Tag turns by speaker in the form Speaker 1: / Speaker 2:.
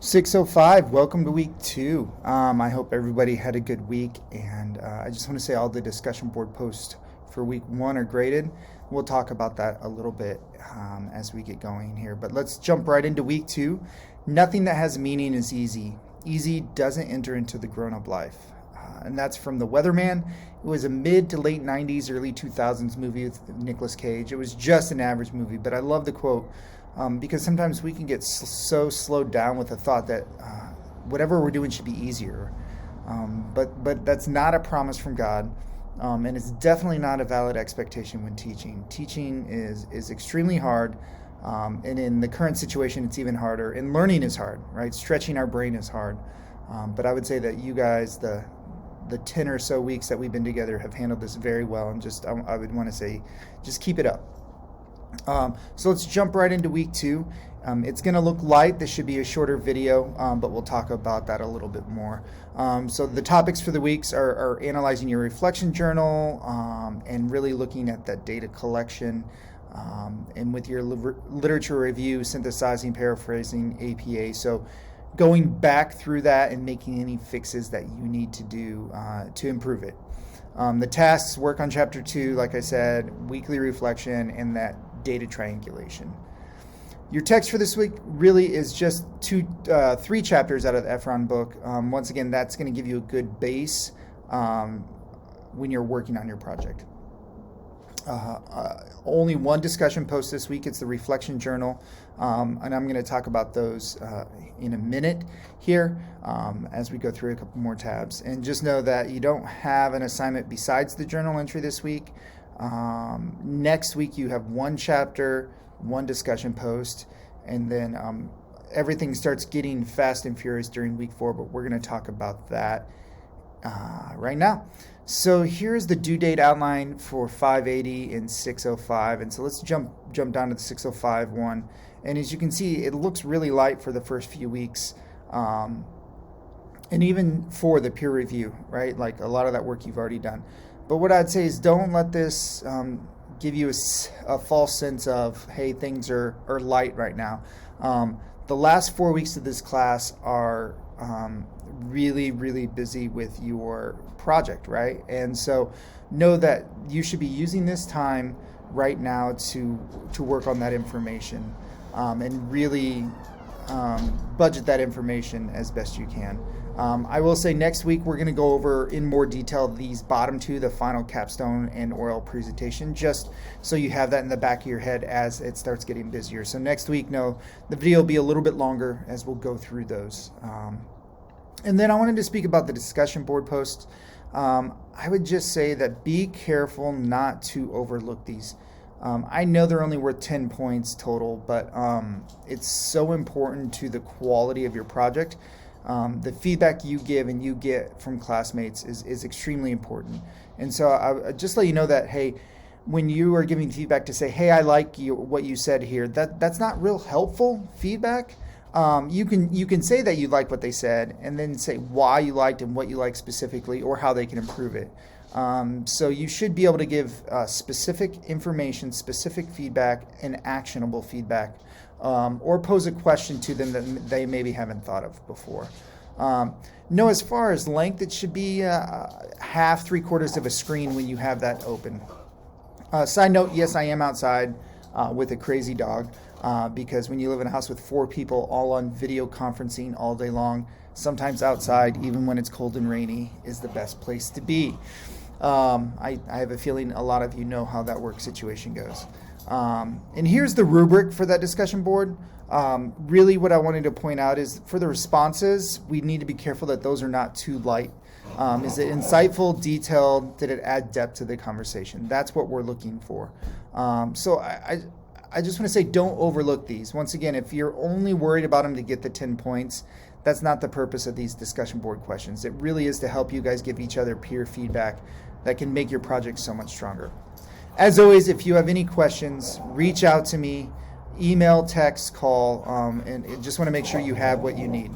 Speaker 1: 6:05, welcome to week 2. I hope everybody had a good week, and I just want to say all the discussion board posts for week 1 are graded. We'll talk about that a little bit as we get going here, but let's jump right into week 2. Nothing that has meaning is easy. Easy doesn't enter into the grown-up life. And that's from The Weatherman. It was a mid to late 90s, early 2000s movie with Nicolas Cage. It was just an average movie, but I love the quote. Because sometimes we can get so slowed down with the thought that whatever we're doing should be easier. But that's not a promise from God, and it's definitely not a valid expectation when teaching. Teaching is extremely hard, and in the current situation, it's even harder. And learning is hard, right? Stretching our brain is hard. But I would say that you guys, the 10 or so weeks that we've been together, have handled this very well, and I would want to say, just keep it up. So let's jump right into week 2. It's going to look light. This should be a shorter video, but we'll talk about that a little bit more. So the topics for the weeks are analyzing your reflection journal and really looking at that data collection, and with your literature review, synthesizing, paraphrasing, APA. So going back through that and making any fixes that you need to do to improve it. The tasks, work on chapter 2, like I said, weekly reflection, and that data triangulation. Your text for this week really is just 3 chapters out of the Efron book. Once again, that's going to give you a good base when you're working on your project. Only one discussion post this week. It's the reflection journal, and I'm going to talk about those in a minute here as we go through a couple more tabs. And just know that you don't have an assignment besides the journal entry this week. Next week you have 1 chapter, 1 discussion post, and then everything starts getting fast and furious during week 4, but we're going to talk about that right now. So here's the due date outline for 580 and 605, and so let's jump down to the 605 one. And as you can see, it looks really light for the first few weeks, and even for the peer review, right? Like a lot of that work you've already done. But what I'd say is don't let this give you a false sense of, hey, things are light right now. The last 4 weeks of this class are really, really busy with your project, right? And so know that you should be using this time right now to work on that information and really budget that information as best you can. I will say next week we're going to go over in more detail these bottom 2, the final capstone and oral presentation, just so you have that in the back of your head as it starts getting busier. So next week, the video will be a little bit longer as we'll go through those. And then I wanted to speak about the discussion board posts. I would just say that be careful not to overlook these. I know they're only worth 10 points total, but it's so important to the quality of your project. The feedback you give and you get from classmates is extremely important. And so I just let you know that, hey, when you are giving feedback to say, hey, I like what you said here, that's not real helpful feedback. You can say that you like what they said and then say why you liked and what you liked specifically or how they can improve it. So you should be able to give specific information, specific feedback, and actionable feedback, or pose a question to them that they maybe haven't thought of before. As far as length, it should be half, 3/4 of a screen when you have that open. Side note, yes, I am outside with a crazy dog because when you live in a house with 4 people all on video conferencing all day long, sometimes outside, even when it's cold and rainy, is the best place to be. I have a feeling a lot of you know how that work situation goes. And here's the rubric for that discussion board. Really what I wanted to point out is for the responses, we need to be careful that those are not too light. Is it insightful, detailed? Did it add depth to the conversation? That's what we're looking for. So I just want to say don't overlook these. Once again, if you're only worried about them to get the 10 points, that's not the purpose of these discussion board questions. It really is to help you guys give each other peer feedback that can make your project so much stronger. As always, if you have any questions, reach out to me, email, text, call, and just want to make sure you have what you need.